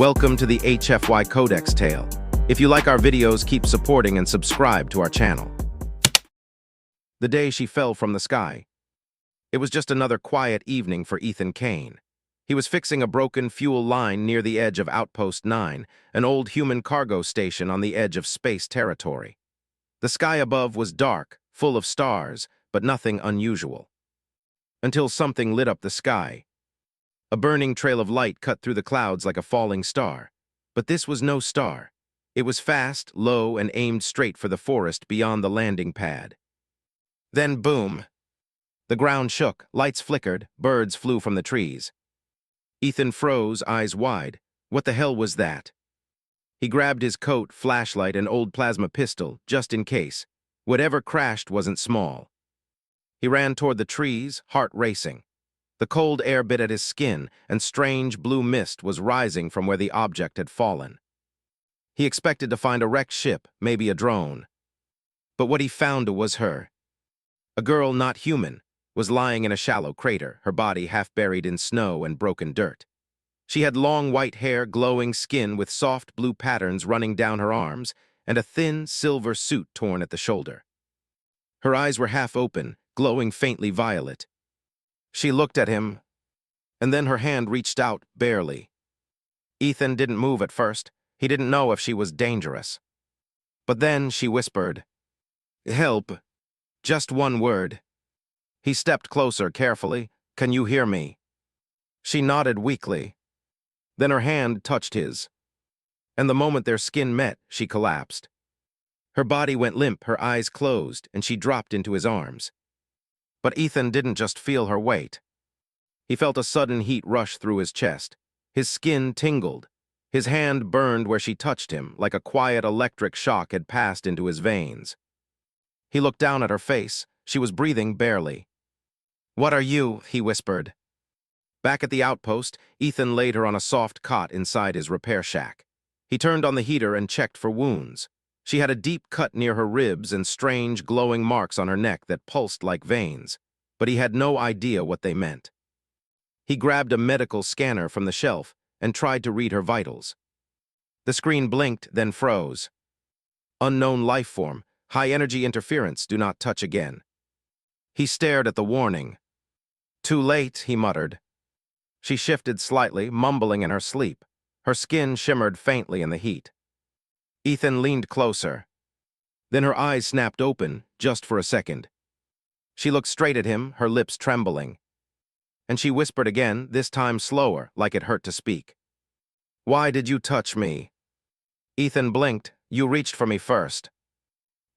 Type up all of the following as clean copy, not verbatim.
Welcome to the HFY Codex Tale. If you like our videos, keep supporting and subscribe to our channel. The day she fell from the sky. It was just another quiet evening for Ethan Kane. He was fixing a broken fuel line near the edge of Outpost 9, an old human cargo station on the edge of space territory. The sky above was dark, full of stars, but nothing unusual. Until something lit up the sky. A burning trail of light cut through the clouds like a falling star. But this was no star. It was fast, low, and aimed straight for the forest beyond the landing pad. Then boom! The ground shook, lights flickered, birds flew from the trees. Ethan froze, eyes wide. What the hell was that? He grabbed his coat, flashlight, and old plasma pistol, just in case. Whatever crashed wasn't small. He ran toward the trees, heart racing. The cold air bit at his skin, and strange blue mist was rising from where the object had fallen. He expected to find a wrecked ship, maybe a drone. But what he found was her. A girl not human was lying in a shallow crater, her body half buried in snow and broken dirt. She had long white hair, glowing skin with soft blue patterns running down her arms, and a thin silver suit torn at the shoulder. Her eyes were half open, glowing faintly violet. She looked at him, and then her hand reached out, barely. Ethan didn't move at first. He didn't know if she was dangerous. But then she whispered, "Help. Just one word." He stepped closer carefully. "Can you hear me?" She nodded weakly. Then her hand touched his. And the moment their skin met, she collapsed. Her body went limp, her eyes closed, and she dropped into his arms. But Ethan didn't just feel her weight. He felt a sudden heat rush through his chest. His skin tingled. His hand burned where she touched him, like a quiet electric shock had passed into his veins. He looked down at her face. She was breathing barely. "What are you?" he whispered. Back at the outpost, Ethan laid her on a soft cot inside his repair shack. He turned on the heater and checked for wounds. She had a deep cut near her ribs and strange glowing marks on her neck that pulsed like veins, but he had no idea what they meant. He grabbed a medical scanner from the shelf and tried to read her vitals. The screen blinked, then froze. "Unknown life form, high energy interference, do not touch again." He stared at the warning. "Too late," he muttered. She shifted slightly, mumbling in her sleep. Her skin shimmered faintly in the heat. Ethan leaned closer. Then her eyes snapped open, just for a second. She looked straight at him, her lips trembling. And she whispered again, this time slower, like it hurt to speak. "Why did you touch me?" Ethan blinked. "You reached for me first."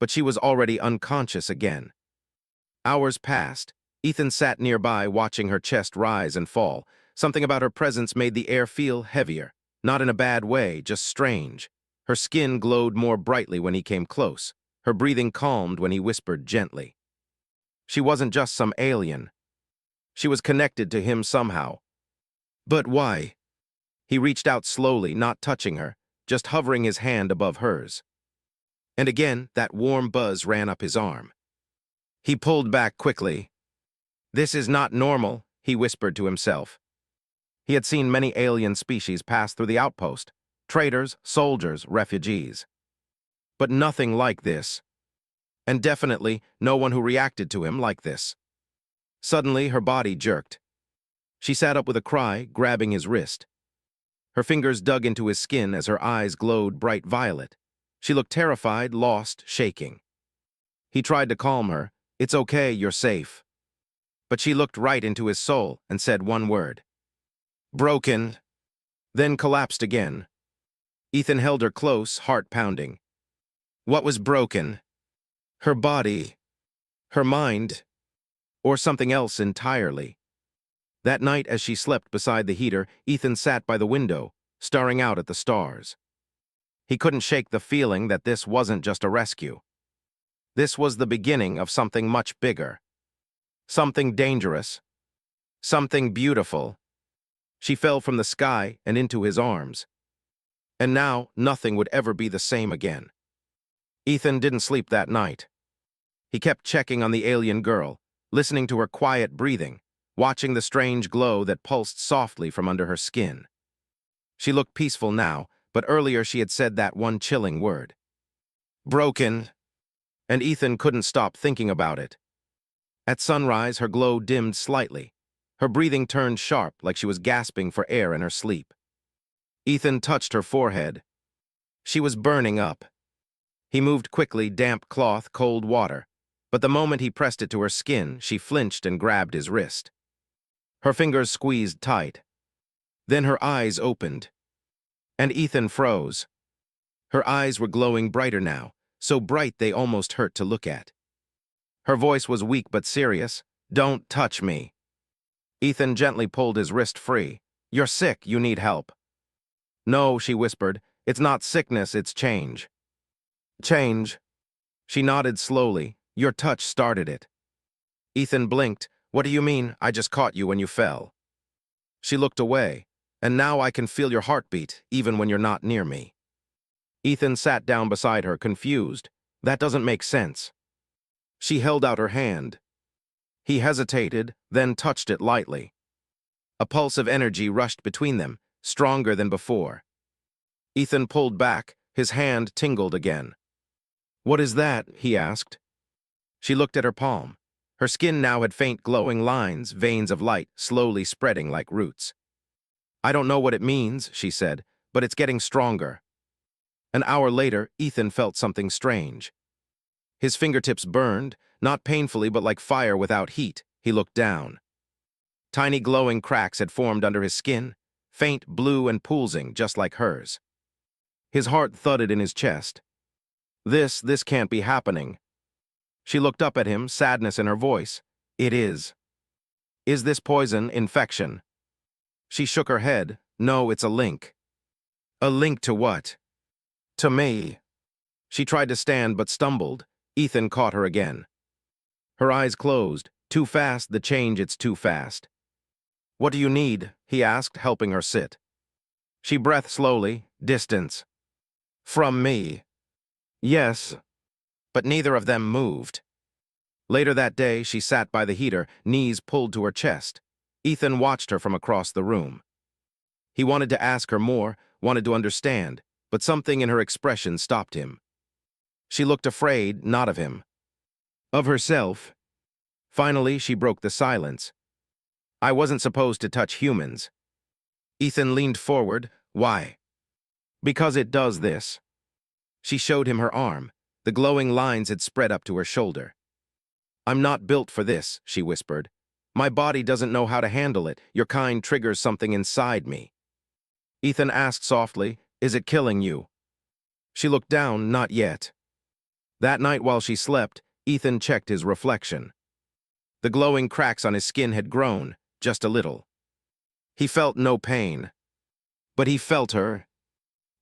But she was already unconscious again. Hours passed. Ethan sat nearby, watching her chest rise and fall. Something about her presence made the air feel heavier. Not in a bad way, just strange. Her skin glowed more brightly when he came close. Her breathing calmed when he whispered gently. She wasn't just some alien. She was connected to him somehow. But why? He reached out slowly, not touching her, just hovering his hand above hers. And again, that warm buzz ran up his arm. He pulled back quickly. "This is not normal," he whispered to himself. He had seen many alien species pass through the outpost. Traders, soldiers, refugees. But nothing like this. And definitely no one who reacted to him like this. Suddenly, her body jerked. She sat up with a cry, grabbing his wrist. Her fingers dug into his skin as her eyes glowed bright violet. She looked terrified, lost, shaking. He tried to calm her. "It's okay, you're safe." But she looked right into his soul and said one word. "Broken." Then collapsed again. Ethan held her close, heart pounding. What was broken? Her body? Her mind? Or something else entirely? That night, as she slept beside the heater, Ethan sat by the window, staring out at the stars. He couldn't shake the feeling that this wasn't just a rescue. This was the beginning of something much bigger. Something dangerous. Something beautiful. She fell from the sky and into his arms. And now, nothing would ever be the same again. Ethan didn't sleep that night. He kept checking on the alien girl, listening to her quiet breathing, watching the strange glow that pulsed softly from under her skin. She looked peaceful now, but earlier she had said that one chilling word. Broken. And Ethan couldn't stop thinking about it. At sunrise, her glow dimmed slightly. Her breathing turned sharp like she was gasping for air in her sleep. Ethan touched her forehead. She was burning up. He moved quickly, damp cloth, cold water. But the moment he pressed it to her skin, she flinched and grabbed his wrist. Her fingers squeezed tight. Then her eyes opened. And Ethan froze. Her eyes were glowing brighter now, so bright they almost hurt to look at. Her voice was weak but serious. Don't touch me. Ethan gently pulled his wrist free. You're sick, you need help. No, she whispered. It's not sickness, it's change. Change. She nodded slowly. Your touch started it. Ethan blinked. What do you mean? I just caught you when you fell. She looked away. And now I can feel your heartbeat, even when you're not near me. Ethan sat down beside her, confused. That doesn't make sense. She held out her hand. He hesitated, then touched it lightly. A pulse of energy rushed between them, stronger than before. Ethan pulled back, his hand tingled again. What is that? He asked. She looked at her palm. Her skin now had faint glowing lines, veins of light, slowly spreading like roots. I don't know what it means, she said, but it's getting stronger. An hour later, Ethan felt something strange. His fingertips burned, not painfully but like fire without heat. He looked down. Tiny glowing cracks had formed under his skin, faint, blue, and pulsing, just like hers. His heart thudded in his chest. This can't be happening. She looked up at him, sadness in her voice. It is. Is this poison, infection? She shook her head. No, it's a link. A link to what? To me. She tried to stand but stumbled. Ethan caught her again. Her eyes closed. Too fast, the change, it's too fast. What do you need? He asked, helping her sit. She breathed slowly. Distance. From me. Yes. But neither of them moved. Later that day, she sat by the heater, knees pulled to her chest. Ethan watched her from across the room. He wanted to ask her more, wanted to understand, but something in her expression stopped him. She looked afraid, not of him. Of herself. Finally, she broke the silence. I wasn't supposed to touch humans. Ethan leaned forward. Why? Because it does this. She showed him her arm. The glowing lines had spread up to her shoulder. I'm not built for this, she whispered. My body doesn't know how to handle it. Your kind triggers something inside me. Ethan asked softly, is it killing you? She looked down, not yet. That night while she slept, Ethan checked his reflection. The glowing cracks on his skin had grown, just a little. He felt no pain. But he felt her.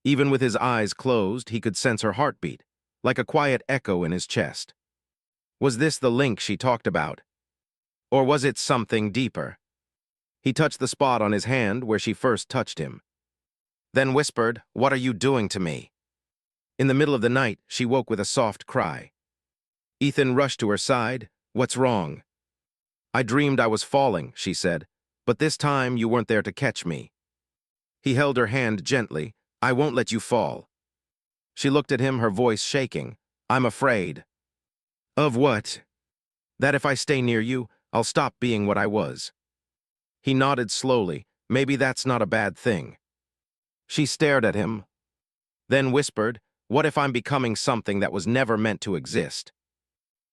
Even with his eyes closed, he could sense her heartbeat, like a quiet echo in his chest. Was this the link she talked about? Or was it something deeper? He touched the spot on his hand where she first touched him. Then whispered, what are you doing to me? In the middle of the night, she woke with a soft cry. Ethan rushed to her side. What's wrong? I dreamed I was falling, she said, but this time you weren't there to catch me. He held her hand gently. I won't let you fall. She looked at him, her voice shaking. I'm afraid. Of what? That if I stay near you, I'll stop being what I was. He nodded slowly. Maybe that's not a bad thing. She stared at him, then whispered, what if I'm becoming something that was never meant to exist?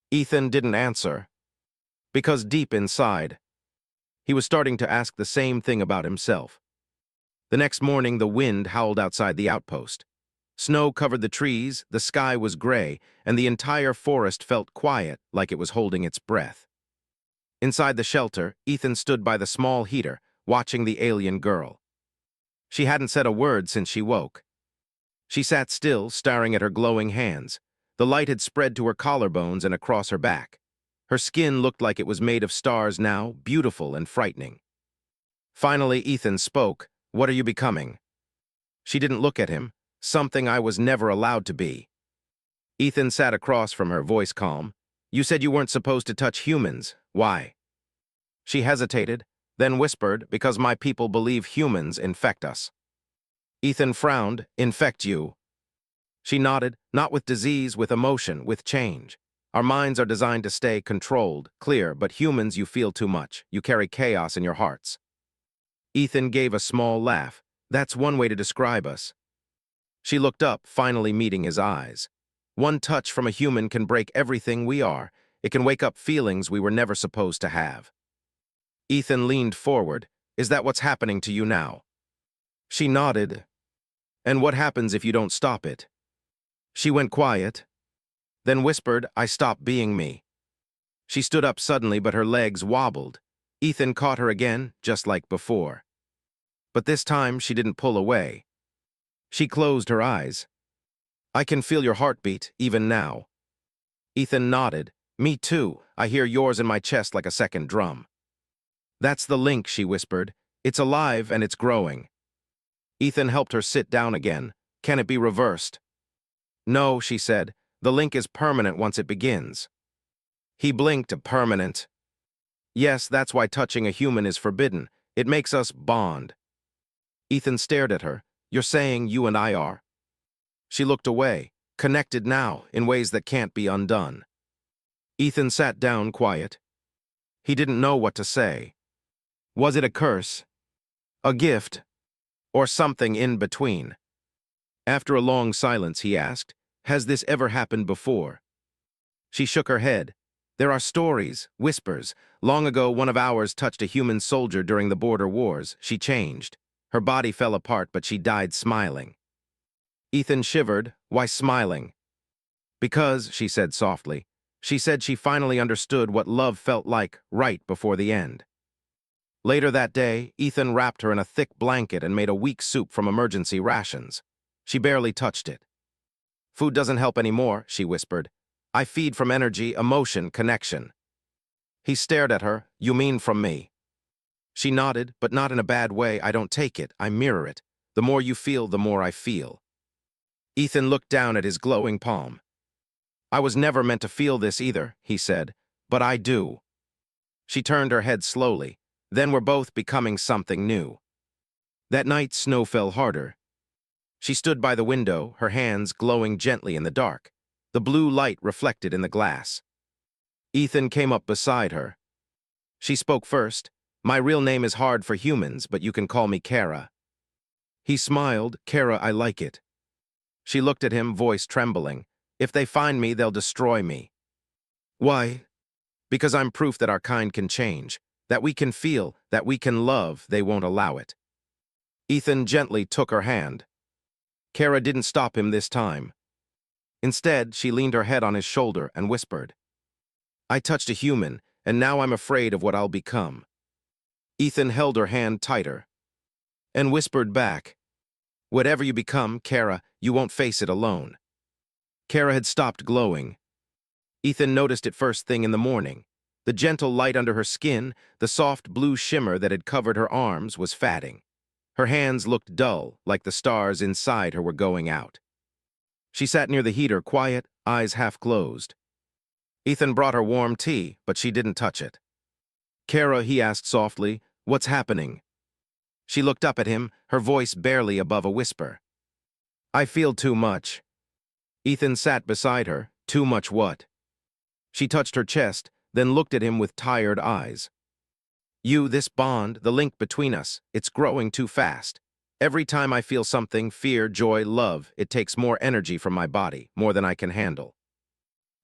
Ethan didn't answer, because deep inside, he was starting to ask the same thing about himself. The next morning, the wind howled outside the outpost. Snow covered the trees, the sky was gray, and the entire forest felt quiet, like it was holding its breath. Inside the shelter, Ethan stood by the small heater, watching the alien girl. She hadn't said a word since she woke. She sat still, staring at her glowing hands. The light had spread to her collarbones and across her back. Her skin looked like it was made of stars now, beautiful and frightening. Finally, Ethan spoke. What are you becoming? She didn't look at him. Something I was never allowed to be. Ethan sat across from her, voice calm. You said you weren't supposed to touch humans. Why? She hesitated, then whispered, because my people believe humans infect us. Ethan frowned. Infect you? She nodded, not with disease, with emotion, with change. Our minds are designed to stay controlled, clear, but humans, you feel too much. You carry chaos in your hearts. Ethan gave a small laugh. That's one way to describe us. She looked up, finally meeting his eyes. One touch from a human can break everything we are. It can wake up feelings we were never supposed to have. Ethan leaned forward. Is that what's happening to you now? She nodded. And what happens if you don't stop it? She went quiet, then whispered, I stopped being me. She stood up suddenly, but her legs wobbled. Ethan caught her again, just like before. But this time, she didn't pull away. She closed her eyes. I can feel your heartbeat, even now. Ethan nodded. Me too. I hear yours in my chest like a second drum. That's the link, she whispered. It's alive and it's growing. Ethan helped her sit down again. Can it be reversed? No, she said. The link is permanent once it begins. He blinked. Permanent. Yes, that's why touching a human is forbidden. It makes us bond. Ethan stared at her. You're saying you and I are? She looked away, connected now in ways that can't be undone. Ethan sat down quiet. He didn't know what to say. Was it a curse? A gift? Or something in between? After a long silence, he asked, Has this ever happened before? She shook her head. There are stories, whispers. Long ago, one of ours touched a human soldier during the border wars. She changed. Her body fell apart, but she died smiling. Ethan shivered. Why smiling? Because, she said softly, she said she finally understood what love felt like right before the end. Later that day, Ethan wrapped her in a thick blanket and made a weak soup from emergency rations. She barely touched it. Food doesn't help anymore, she whispered. I feed from energy, emotion, connection. He stared at her. You mean from me? She nodded, but not in a bad way. I don't take it, I mirror it. The more you feel, the more I feel. Ethan looked down at his glowing palm. I was never meant to feel this either, he said, but I do. She turned her head slowly. Then we're both becoming something new. That night, snow fell harder. She stood by the window, her hands glowing gently in the dark. The blue light reflected in the glass. Ethan came up beside her. She spoke first. My real name is hard for humans, but you can call me Kara. He smiled. Kara, I like it. She looked at him, voice trembling. If they find me, they'll destroy me. Why? Because I'm proof that our kind can change, that we can feel, that we can love. They won't allow it. Ethan gently took her hand. Kara didn't stop him this time. Instead, she leaned her head on his shoulder and whispered, I touched a human, and now I'm afraid of what I'll become. Ethan held her hand tighter and whispered back, Whatever you become, Kara, you won't face it alone. Kara had stopped glowing. Ethan noticed it first thing in the morning. The gentle light under her skin, the soft blue shimmer that had covered her arms, was fading. Her hands looked dull, like the stars inside her were going out. She sat near the heater, quiet, eyes half closed. Ethan brought her warm tea, but she didn't touch it. Kara, he asked softly, what's happening? She looked up at him, her voice barely above a whisper. I feel too much. Ethan sat beside her. Too much what? She touched her chest, then looked at him with tired eyes. This bond, the link between us, it's growing too fast. Every time I feel something, fear, joy, love, it takes more energy from my body, more than I can handle.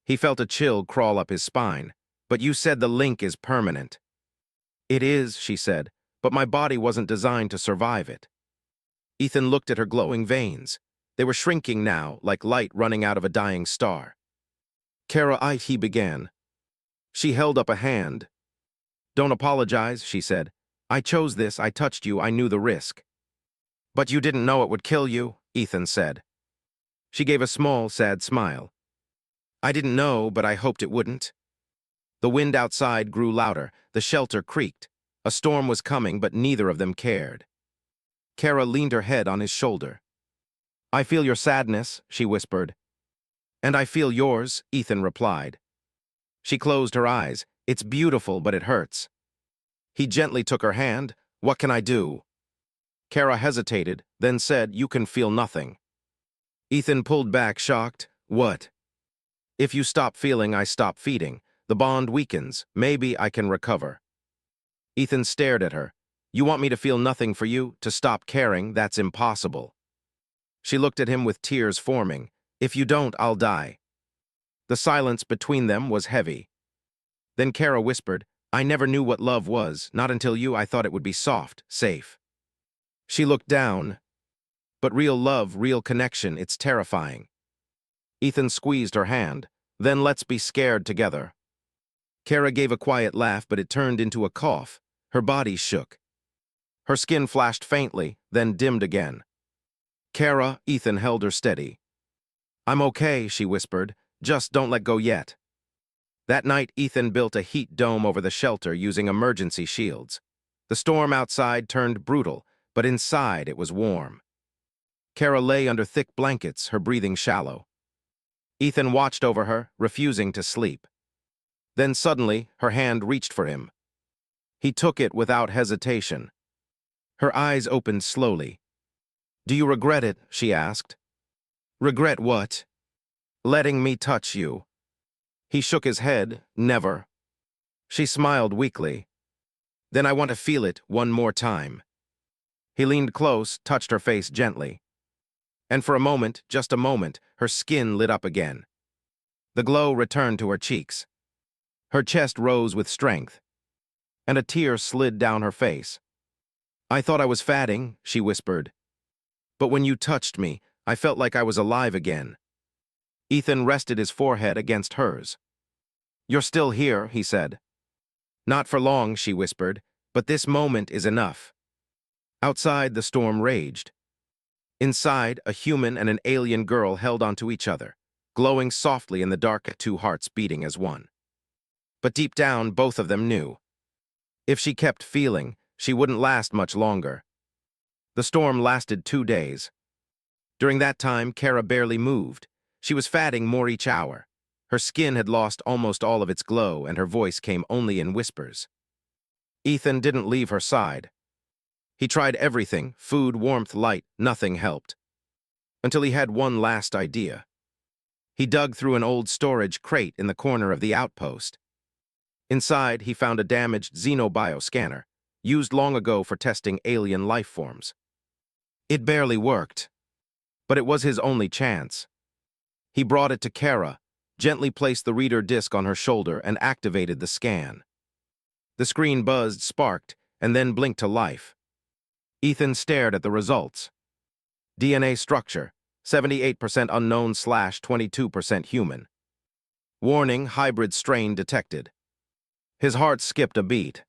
He felt a chill crawl up his spine. But you said the link is permanent. It is, she said, but my body wasn't designed to survive it. Ethan looked at her glowing veins. They were shrinking now, like light running out of a dying star. Kara, he began. She held up a hand. Don't apologize, she said. I chose this, I touched you, I knew the risk. But you didn't know it would kill you, Ethan said. She gave a small, sad smile. I didn't know, but I hoped it wouldn't. The wind outside grew louder, the shelter creaked. A storm was coming, but neither of them cared. Kara leaned her head on his shoulder. I feel your sadness, she whispered. And I feel yours, Ethan replied. She closed her eyes. It's beautiful, but it hurts. He gently took her hand. What can I do? Kara hesitated, then then said, "You can feel nothing." Ethan pulled back, shocked. "What?" "If you stop feeling, I stop feeding. The bond weakens. Maybe I can recover." Ethan stared at her. "You want me to feel nothing for you? To stop caring? That's impossible." She looked at him with tears forming. "If you don't, I'll die." The silence between them was heavy. Then Kara whispered, "I never knew what love was. Not until you. I thought it would be soft, safe." She looked down. "But real love, real connection, it's terrifying." Ethan squeezed her hand. "Then let's be scared together." Kara gave a quiet laugh, but it turned into a cough. Her body shook. Her skin flashed faintly, then dimmed again. "Kara," Ethan held her steady. "I'm okay," she whispered. "Just don't let go yet." That night, Ethan built a heat dome over the shelter using emergency shields. The storm outside turned brutal, but inside it was warm. Kara lay under thick blankets, her breathing shallow. Ethan watched over her, refusing to sleep. Then suddenly, her hand reached for him. He took it without hesitation. Her eyes opened slowly. "Do you regret it?" she asked. "Regret what?" "Letting me touch you." He shook his head. "Never." She smiled weakly. "Then I want to feel it one more time." He leaned close, touched her face gently. And for a moment, just a moment, her skin lit up again. The glow returned to her cheeks. Her chest rose with strength, and a tear slid down her face. "I thought I was fatting," she whispered. "But when you touched me, I felt like I was alive again." Ethan rested his forehead against hers. "You're still here," he said. "Not for long," she whispered, "but this moment is enough." Outside, the storm raged. Inside, a human and an alien girl held onto each other, glowing softly in the dark, two hearts beating as one. But deep down, both of them knew. If she kept feeling, she wouldn't last much longer. The storm lasted 2 days. During that time, Kara barely moved. She was fatting more each hour. Her skin had lost almost all of its glow, and her voice came only in whispers. Ethan didn't leave her side. He tried everything, food, warmth, light, nothing helped. Until he had one last idea. He dug through an old storage crate in the corner of the outpost. Inside, he found a damaged xenobioscanner, used long ago for testing alien life forms. It barely worked, but it was his only chance. He brought it to Kara, gently placed the reader disc on her shoulder, and activated the scan. The screen buzzed, sparked, and then blinked to life. Ethan stared at the results. DNA structure, 78% unknown/22% human. Warning, hybrid strain detected. His heart skipped a beat.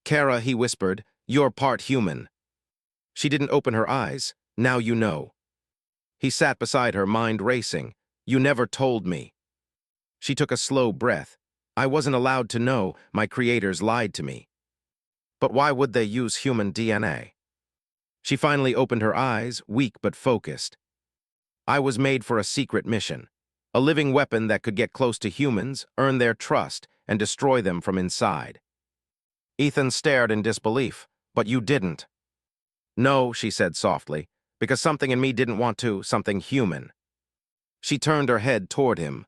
"Kara," he whispered, "you're part human." She didn't open her eyes. "Now you know." He sat beside her, mind racing. "You never told me." She took a slow breath. "I wasn't allowed to know. My creators lied to me." "But why would they use human DNA?" She finally opened her eyes, weak but focused. "I was made for a secret mission. A living weapon that could get close to humans, earn their trust, and destroy them from inside." Ethan stared in disbelief. "But you didn't." "No," she said softly, "because something in me didn't want to, something human." She turned her head toward him.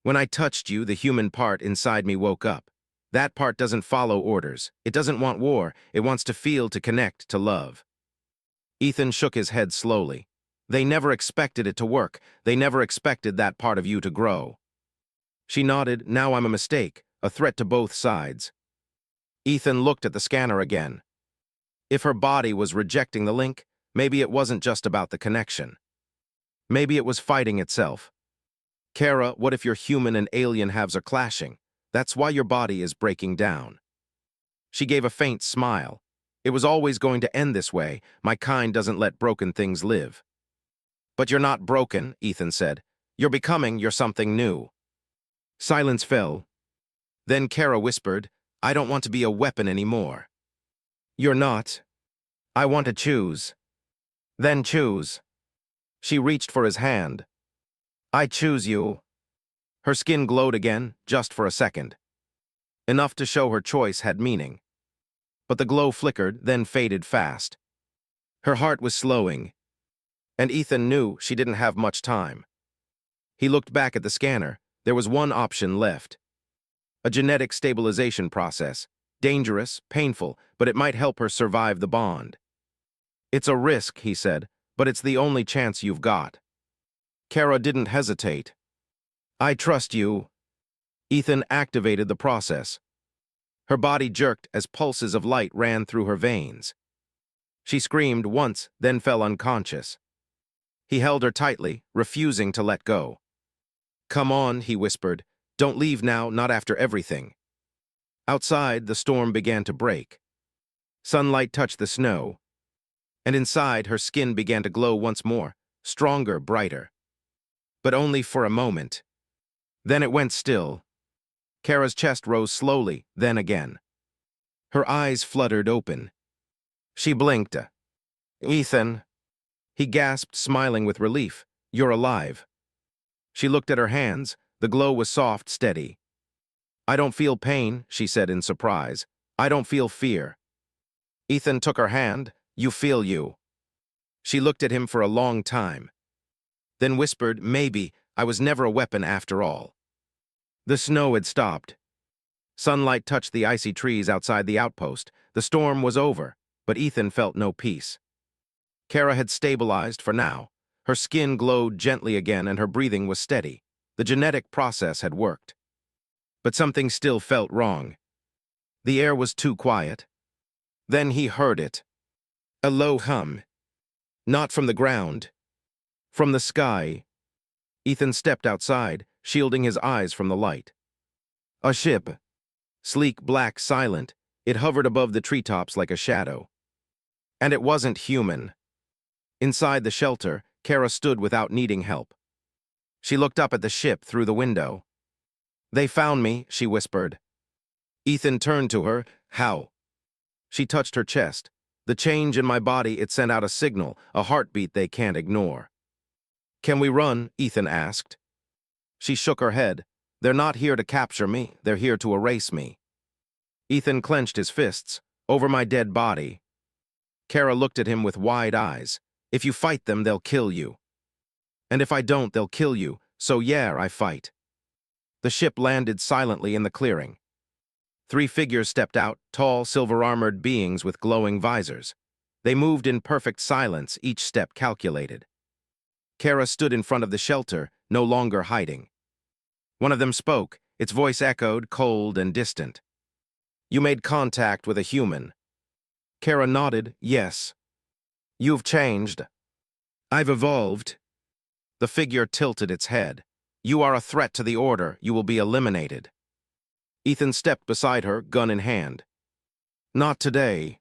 "When I touched you, the human part inside me woke up. That part doesn't follow orders. It doesn't want war. It wants to feel, to connect, to love." Ethan shook his head slowly. "They never expected it to work. They never expected that part of you to grow." She nodded. "Now I'm a mistake, a threat to both sides." Ethan looked at the scanner again. If her body was rejecting the link, maybe it wasn't just about the connection. Maybe it was fighting itself. "Kara, what if your human and alien halves are clashing? That's why your body is breaking down." She gave a faint smile. "It was always going to end this way. My kind doesn't let broken things live." "But you're not broken," Ethan said. You're something new." Silence fell. Then Kara whispered, "I don't want to be a weapon anymore." "You're not." "I want to choose." "Then choose." She reached for his hand. "I choose you." Her skin glowed again, just for a second. Enough to show her choice had meaning. But the glow flickered, then faded fast. Her heart was slowing, and Ethan knew she didn't have much time. He looked back at the scanner. There was one option left. A genetic stabilization process. Dangerous, painful, but it might help her survive the bond. It's a risk, he said, but it's the only chance you've got. Kara didn't hesitate. I trust you. Ethan activated the process. Her body jerked as pulses of light ran through her veins. She screamed once, then fell unconscious. He held her tightly, refusing to let go. Come on, he whispered. Don't leave now, not after everything. Outside, the storm began to break. Sunlight touched the snow, and inside, her skin began to glow once more, stronger, brighter. But only for a moment. Then it went still. Kara's chest rose slowly, then again. Her eyes fluttered open. She blinked. Ethan. He gasped, smiling with relief. You're alive. She looked at her hands. The glow was soft, steady. I don't feel pain, she said in surprise. I don't feel fear. Ethan took her hand. You feel you. She looked at him for a long time. Then whispered, maybe, I was never a weapon after all. The snow had stopped. Sunlight touched the icy trees outside the outpost. The storm was over, but Ethan felt no peace. Kara had stabilized for now. Her skin glowed gently again and her breathing was steady. The genetic process had worked. But something still felt wrong. The air was too quiet. Then he heard it. A low hum. Not from the ground. From the sky. Ethan stepped outside, shielding his eyes from the light. A ship. Sleek, black, silent. It hovered above the treetops like a shadow. And it wasn't human. Inside the shelter, Kara stood without needing help. She looked up at the ship through the window. They found me, she whispered. Ethan turned to her. How? She touched her chest. The change in my body, it sent out a signal, a heartbeat they can't ignore. Can we run? Ethan asked. She shook her head. They're not here to capture me, they're here to erase me. Ethan clenched his fists. Over my dead body. Kara looked at him with wide eyes. If you fight them, they'll kill you. And if I don't, they'll kill you, so yeah, I fight. The ship landed silently in the clearing. 3 figures stepped out, tall, silver-armored beings with glowing visors. They moved in perfect silence, each step calculated. Kara stood in front of the shelter, no longer hiding. One of them spoke. Its voice echoed, cold and distant. You made contact with a human. Kara nodded, yes. You've changed. I've evolved. The figure tilted its head. You are a threat to the order. You will be eliminated. Ethan stepped beside her, gun in hand. Not today.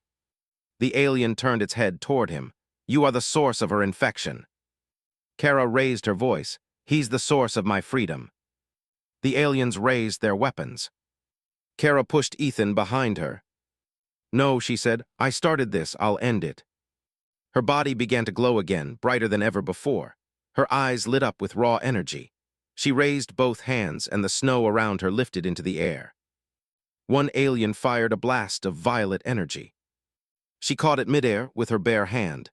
The alien turned its head toward him. You are the source of her infection. Kara raised her voice. He's the source of my freedom. The aliens raised their weapons. Kara pushed Ethan behind her. No, she said, I started this, I'll end it. Her body began to glow again, brighter than ever before. Her eyes lit up with raw energy. She raised both hands and the snow around her lifted into the air. One alien fired a blast of violet energy. She caught it midair with her bare hand.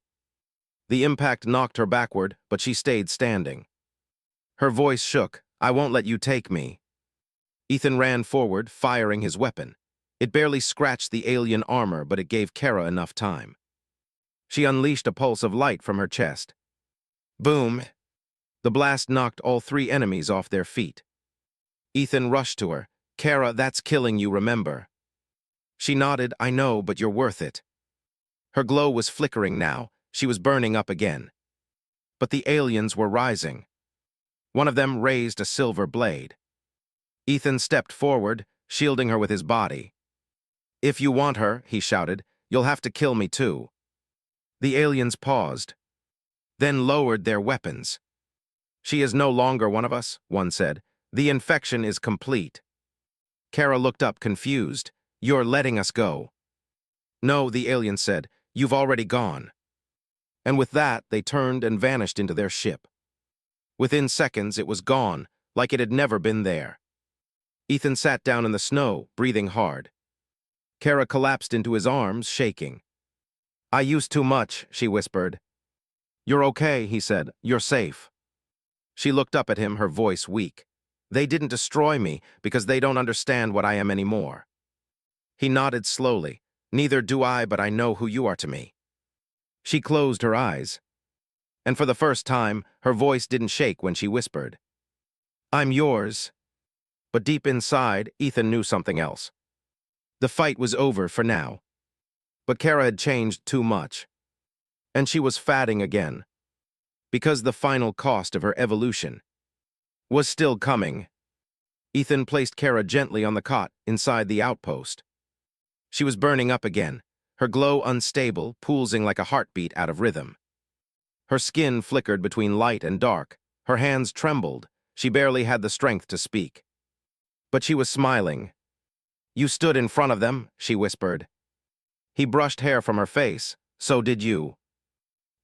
The impact knocked her backward, but she stayed standing. Her voice shook. I won't let you take me. Ethan ran forward, firing his weapon. It barely scratched the alien armor, but it gave Kara enough time. She unleashed a pulse of light from her chest. Boom! The blast knocked all 3 enemies off their feet. Ethan rushed to her. Kara, that's killing you, remember. She nodded. I know, but you're worth it. Her glow was flickering now. She was burning up again. But the aliens were rising. One of them raised a silver blade. Ethan stepped forward, shielding her with his body. If you want her, he shouted, you'll have to kill me too. The aliens paused, then lowered their weapons. She is no longer one of us, one said. The infection is complete. Kara looked up confused. You're letting us go. No, the alien said. You've already gone. And with that, they turned and vanished into their ship. Within seconds, it was gone, like it had never been there. Ethan sat down in the snow, breathing hard. Kara collapsed into his arms, shaking. I used too much, she whispered. You're okay, he said. You're safe. She looked up at him, her voice weak. They didn't destroy me because they don't understand what I am anymore. He nodded slowly. Neither do I, but I know who you are to me. She closed her eyes. And for the first time, her voice didn't shake when she whispered. I'm yours. But deep inside, Ethan knew something else. The fight was over for now. But Kara had changed too much. And she was fatting again. Because the final cost of her evolution was still coming. Ethan placed Kara gently on the cot inside the outpost. She was burning up again, her glow unstable, pulsing like a heartbeat out of rhythm. Her skin flickered between light and dark, her hands trembled, she barely had the strength to speak. But she was smiling. You stood in front of them, she whispered. He brushed hair from her face, so did you.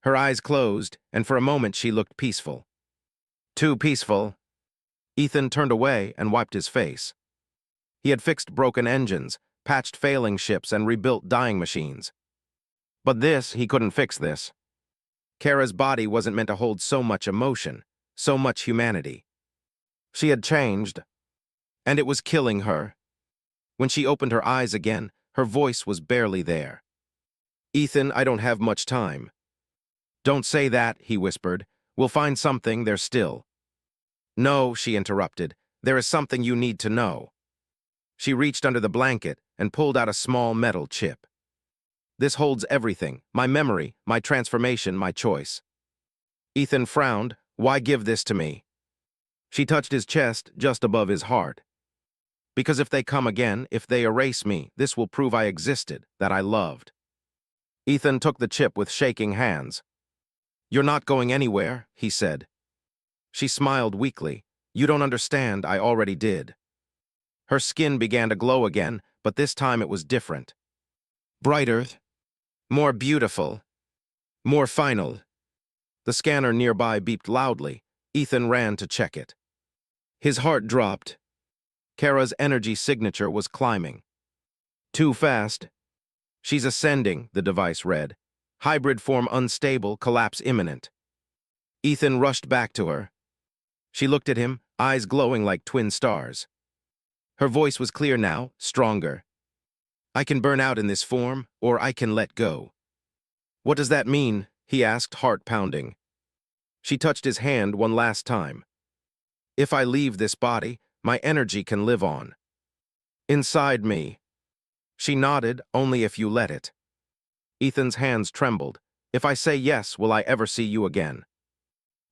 Her eyes closed, and for a moment she looked peaceful. Too peaceful. Ethan turned away and wiped his face. He had fixed broken engines, patched failing ships, and rebuilt dying machines. But he couldn't fix this. Kara's body wasn't meant to hold so much emotion, so much humanity. She had changed, and it was killing her. When she opened her eyes again, her voice was barely there. Ethan, I don't have much time. Don't say that, he whispered. We'll find something there still. No, she interrupted. There is something you need to know. She reached under the blanket and pulled out a small metal chip. This holds everything, my memory, my transformation, my choice. Ethan frowned. Why give this to me? She touched his chest just above his heart. Because if they come again, if they erase me, this will prove I existed, that I loved. Ethan took the chip with shaking hands. You're not going anywhere, he said. She smiled weakly. You don't understand, I already did. Her skin began to glow again, but this time it was different. Brighter, more beautiful, more final. The scanner nearby beeped loudly. Ethan ran to check it. His heart dropped. Kara's energy signature was climbing. Too fast. She's ascending, the device read. Hybrid form unstable, collapse imminent. Ethan rushed back to her. She looked at him, eyes glowing like twin stars. Her voice was clear now, stronger. I can burn out in this form, or I can let go. What does that mean? He asked, heart pounding. She touched his hand one last time. If I leave this body, my energy can live on. Inside me. She nodded, only if you let it. Ethan's hands trembled. If I say yes, will I ever see you again?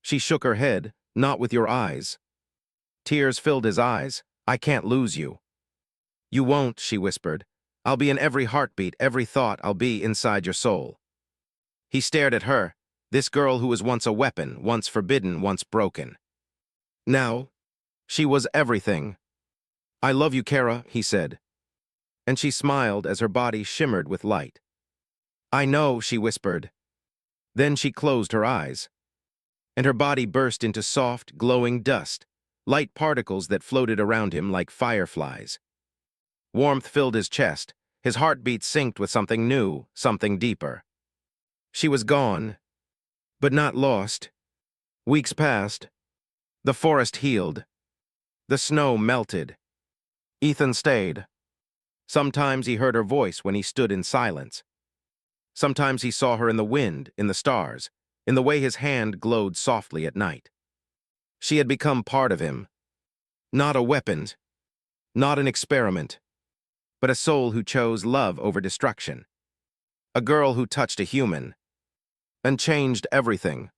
She shook her head, not with your eyes. Tears filled his eyes. I can't lose you. You won't, she whispered. I'll be in every heartbeat, every thought. I'll be inside your soul. He stared at her, this girl who was once a weapon, once forbidden, once broken. Now, she was everything. I love you, Kara, he said. And she smiled as her body shimmered with light. I know, she whispered. Then she closed her eyes. And her body burst into soft, glowing dust, light particles that floated around him like fireflies. Warmth filled his chest, his heartbeat synced with something new, something deeper. She was gone, but not lost. Weeks passed. The forest healed. The snow melted. Ethan stayed. Sometimes he heard her voice when he stood in silence. Sometimes he saw her in the wind, in the stars, in the way his hand glowed softly at night. She had become part of him. Not a weapon, not an experiment, but a soul who chose love over destruction. A girl who touched a human and changed everything.